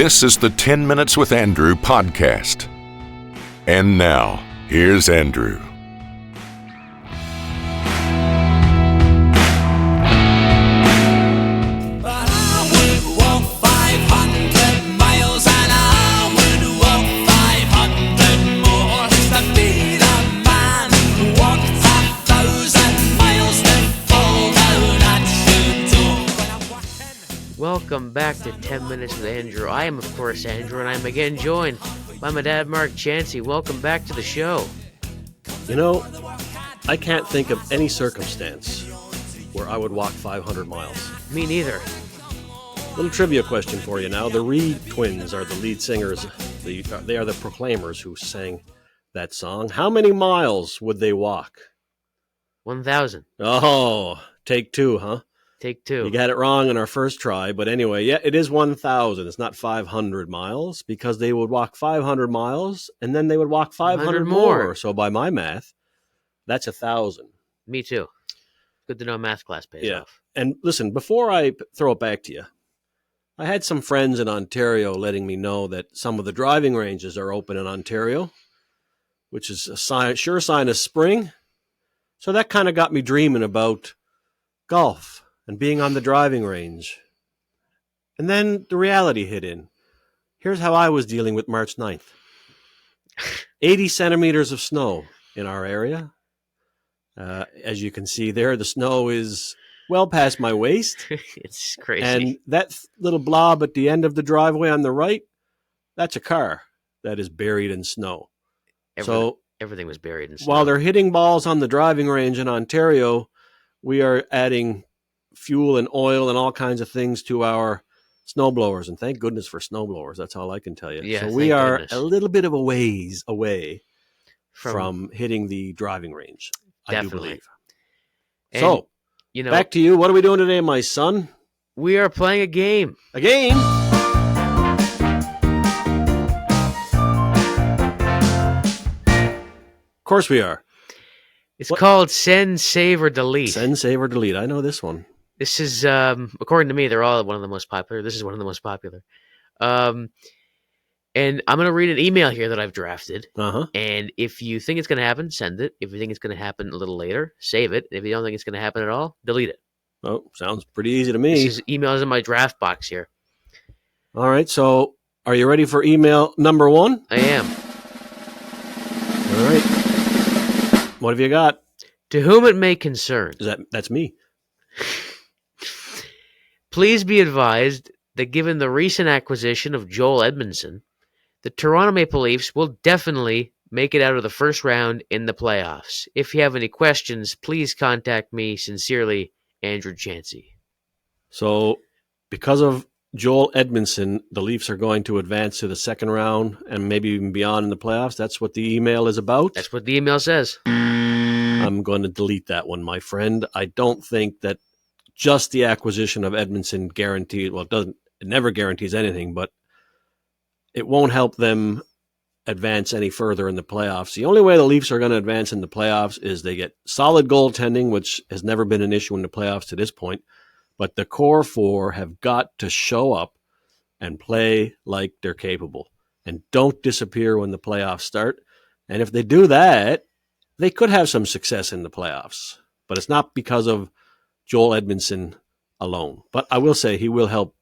This is the 10 Minutes with Andrew podcast. And now, here's Andrew. Welcome back to 10 Minutes with Andrew. I am, of course, Andrew, and I'm again joined by my dad, Mark Chansey. Welcome back to the show. You know, I can't think of any circumstance where I would walk 500 miles. Me neither. Little trivia question for you now. The Reed twins are the lead singers. They are the Proclaimers who sang that song. How many miles would they walk? 1,000. Oh, take two, huh? Take two. You got it wrong in our first try, but anyway, yeah, it is 1,000. It's not 500 miles because they would walk 500 miles and then they would walk 500 more. So by my math, that's 1,000. Me too. Good to know math class pays off. And listen, before I throw it back to you, I had some friends in Ontario letting me know that some of the driving ranges are open in Ontario, which is a sure sign of spring. So that kind of got me dreaming about golf and being on the driving range. And then the reality hit in. Here's how I was dealing with March 9th. 80 centimeters of snow in our area. As you can see there, the snow is well past my waist. It's crazy. And that little blob at the end of the driveway on the right, that's a car that is buried in snow. Everything was buried in snow. While they're hitting balls on the driving range in Ontario, we are adding fuel and oil and all kinds of things to our snowblowers. And thank goodness for snowblowers. That's all I can tell you. Yeah, so we are goodness. a little bit of a ways away from hitting the driving range. Definitely. I do believe. And, so, back to you. What are we doing today, my son? We are playing a game. A game? Of course we are. It's called Send, Save, or Delete. Send, Save, or Delete. I know this one. This is, according to me, they're all one of the most popular. This is one of the most popular. And I'm going to read an email here that I've drafted. Uh-huh. And if you think it's going to happen, send it. If you think it's going to happen a little later, save it. If you don't think it's going to happen at all, delete it. Oh, sounds pretty easy to me. This email in my draft box here. All right, so are you ready for email number one? I am. All right. What have you got? To whom it may concern. That's me. Please be advised that given the recent acquisition of Joel Edmundson, the Toronto Maple Leafs will definitely make it out of the first round in the playoffs. If you have any questions, please contact me. Sincerely, Andrew Chansey. So, because of Joel Edmundson, the Leafs are going to advance to the second round and maybe even beyond in the playoffs. That's what the email is about? That's what the email says. I'm going to delete that one, my friend. I don't think that just the acquisition of Edmundson guaranteed, well, it never guarantees anything, but it won't help them advance any further in the playoffs. The only way the Leafs are going to advance in the playoffs is they get solid goaltending, which has never been an issue in the playoffs to this point. But the core four have got to show up and play like they're capable and don't disappear when the playoffs start. And if they do that, they could have some success in the playoffs. But it's not because of Joel Edmundson alone. But I will say he will help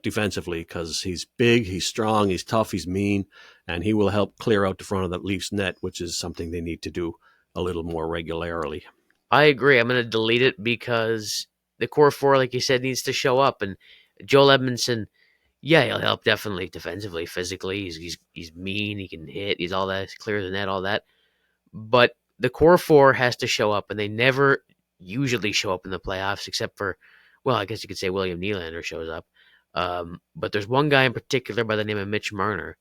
defensively because he's big, he's strong, he's tough, he's mean, and he will help clear out the front of the Leafs net, which is something they need to do a little more regularly. I agree. I'm going to delete it because the core four, like you said, needs to show up. And Joel Edmundson, yeah, he'll help definitely defensively, physically. He's mean, he can hit, he's all that, clear the net, all that. But the core four has to show up, and they never usually show up in the playoffs except for, well, I guess you could say William Nylander shows up. But there's one guy in particular by the name of Mitch Marner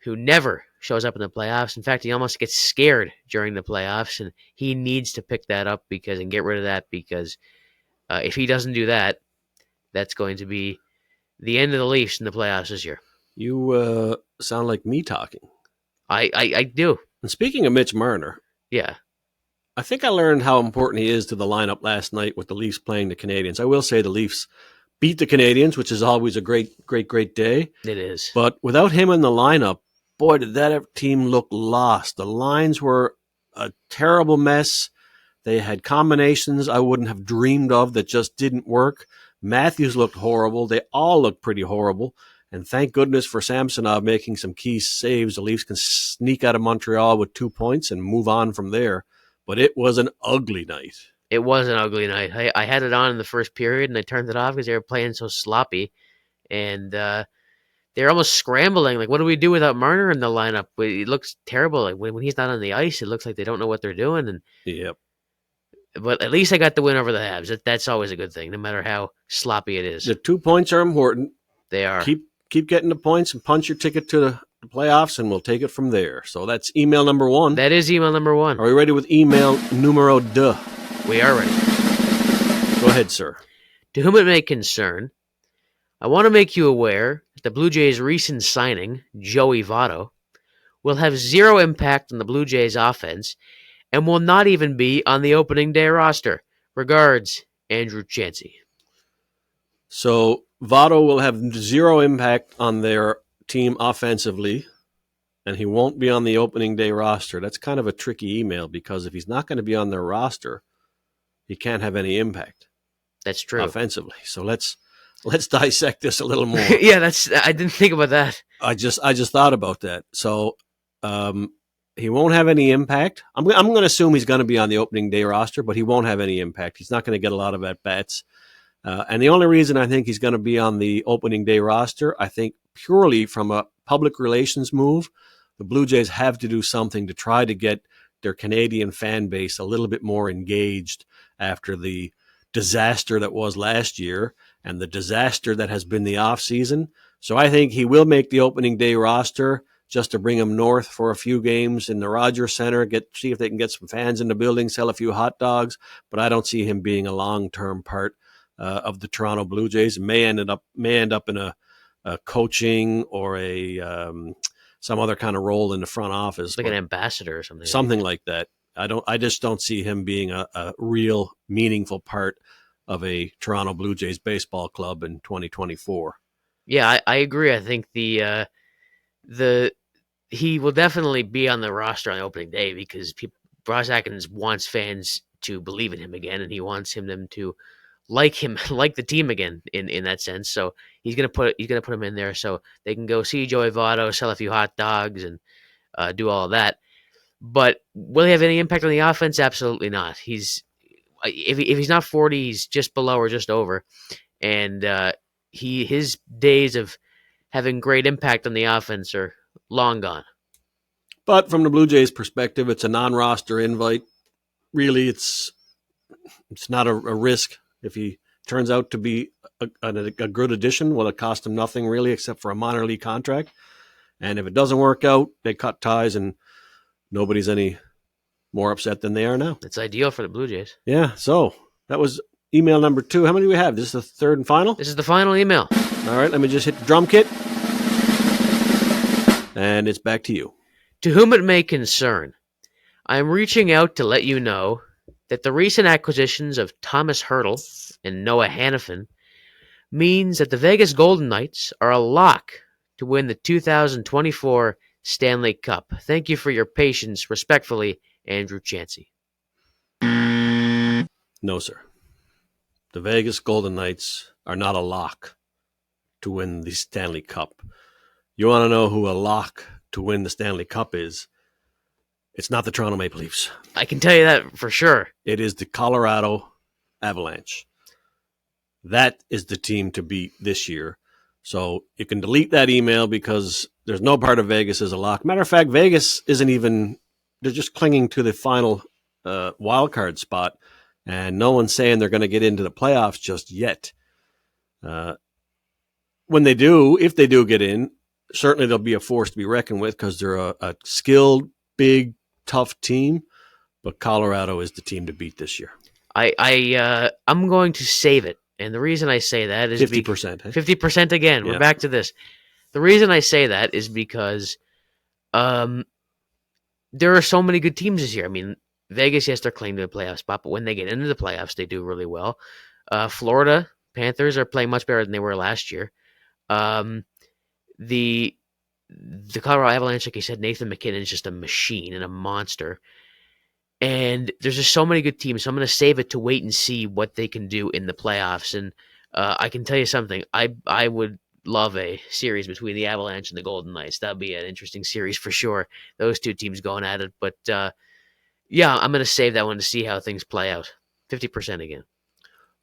who never shows up in the playoffs. In fact, he almost gets scared during the playoffs, and he needs to pick that up and get rid of that because if he doesn't do that, that's going to be the end of the Leafs in the playoffs this year. You sound like me talking. I do. And speaking of Mitch Marner, yeah, I think I learned how important he is to the lineup last night with the Leafs playing the Canadiens. I will say the Leafs beat the Canadians, which is always a great day. It is. But without him in the lineup, boy, did that team look lost. The lines were a terrible mess. They had combinations I wouldn't have dreamed of that just didn't work. Matthews looked horrible. They all looked pretty horrible. And thank goodness for Samsonov making some key saves. The Leafs can sneak out of Montreal with 2 points and move on from there. But it was an ugly night. It was an ugly night. I had it on in the first period, and I turned it off because they were playing so sloppy. And they're almost scrambling. Like, what do we do without Marner in the lineup? It looks terrible. Like, when he's not on the ice, it looks like they don't know what they're doing. And Yep. But at least I got the win over the Habs. That's always a good thing, no matter how sloppy it is. The 2 points are important. They are. Keep getting the points and punch your ticket to the playoffs, and we'll take it from there. So that's email number 1. That is email number 1. Are we ready with email numero 2? We are ready. Go ahead, sir. To whom it may concern, I want to make you aware that the Blue Jays' recent signing, Joey Votto, will have zero impact on the Blue Jays' offense and will not even be on the opening day roster. Regards, Andrew Chansey. So Votto will have zero impact on their team offensively, and he won't be on the opening day roster. That's kind of a tricky email because if he's not going to be on their roster, he can't have any impact. That's true. Offensively. So let's dissect this a little more. Yeah, I didn't think about that. I just thought about that. So he won't have any impact. I'm going to assume he's going to be on the opening day roster, but he won't have any impact. He's not going to get a lot of at-bats. And the only reason I think he's going to be on the opening day roster, I think purely from a public relations move, the Blue Jays have to do something to try to get their Canadian fan base a little bit more engaged after the disaster that was last year and the disaster that has been the offseason. So I think he will make the opening day roster just to bring him north for a few games in the Rogers Center, see if they can get some fans in the building, sell a few hot dogs. But I don't see him being a long-term part of the Toronto Blue Jays. It may end up in a coaching or some other kind of role in the front office, like an ambassador or something. Something like that. I just don't see him being a real meaningful part of a Toronto Blue Jays baseball club in 2024. Yeah, I agree. I think he will definitely be on the roster on the opening day because Ross Atkins wants fans to believe in him again, and he wants them to like him, like the team again in that sense. So he's gonna put him in there so they can go see Joey Votto, sell a few hot dogs, and do all of that. But will he have any impact on the offense? Absolutely not. If he's not 40, he's just below or just over, and his days of having great impact on the offense are long gone. But from the Blue Jays' perspective, it's a non-roster invite. Really, it's not a risk. If he turns out to be a good addition, well, it cost him nothing really except for a minor league contract. And if it doesn't work out, they cut ties and nobody's any more upset than they are now. It's ideal for the Blue Jays. Yeah, so that was email number 2. How many do we have? This is the third and final? This is the final email. All right, let me just hit the drum kit. And it's back to you. To whom it may concern, I am reaching out to let you know that the recent acquisitions of Thomas Hertel and Noah Hannafin means that the Vegas Golden Knights are a lock to win the 2024 Stanley Cup. Thank you for your patience. Respectfully, Andrew Chansey. No, sir. The Vegas Golden Knights are not a lock to win the Stanley Cup. You want to know who a lock to win the Stanley Cup is? It's not the Toronto Maple Leafs. I can tell you that for sure. It is the Colorado Avalanche. That is the team to beat this year. So you can delete that email because there's no part of Vegas as a lock. Matter of fact, Vegas isn't even, they're just clinging to the final wild card spot, and no one's saying they're going to get into the playoffs just yet. When they do, if they do get in, certainly they'll be a force to be reckoned with because they're a skilled, big, tough team. But Colorado is the team to beat this year. I'm going to save it. And the reason I say that is 50%. 50% again. Yeah. We're back to this. The reason I say that is because there are so many good teams this year. I mean, Vegas, yes, they're claiming the playoff spot, but when they get into the playoffs, they do really well. Florida, Panthers are playing much better than they were last year. The Colorado Avalanche, like I said, Nathan McKinnon is just a machine and a monster. And there's just so many good teams, so I'm going to save it to wait and see what they can do in the playoffs. And I can tell you something, I would love a series between the Avalanche and the Golden Knights. That would be an interesting series for sure, those two teams going at it. But yeah, I'm going to save that one to see how things play out. 50% again.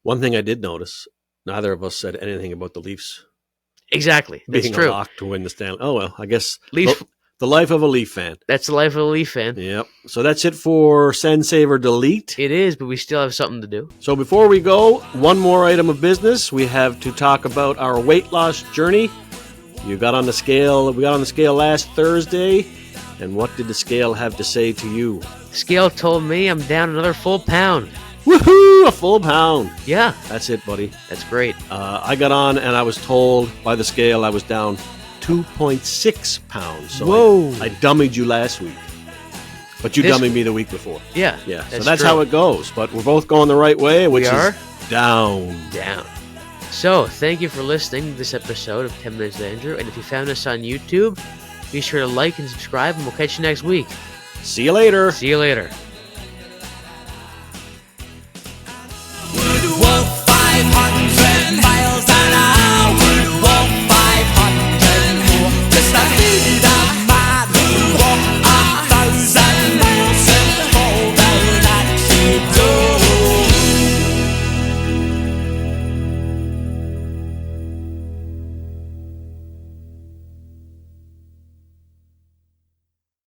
One thing I did notice, neither of us said anything about the Leafs Exactly. That's being true. a lock to win the Stanley. Oh, well, I guess Leafs, the life of a Leaf fan. that's the life of a Leaf fan. Yep. So that's it for Send, Save, or Delete. It is, but we still have something to do. So before we go, one more item of business. We have to talk about our weight loss journey. You got on the scale. We got on the scale last Thursday. And what did the scale have to say to you? Scale told me I'm down another full pound. Woohoo! A full pound. Yeah, That's it, buddy. that's great. I got on and I was told by the scale I was down 2.6 pounds. So Whoa. I dummied you last week. But you This- dummied me the week before. Yeah, Yeah, so that's true. how it goes. But we're both going the right way, which are? is down. Down. So, thank you for listening to this episode of 10 Minutes with Andrew. And if you found us on YouTube, be sure to like and subscribe, and we'll catch you next week. See you later. See you later.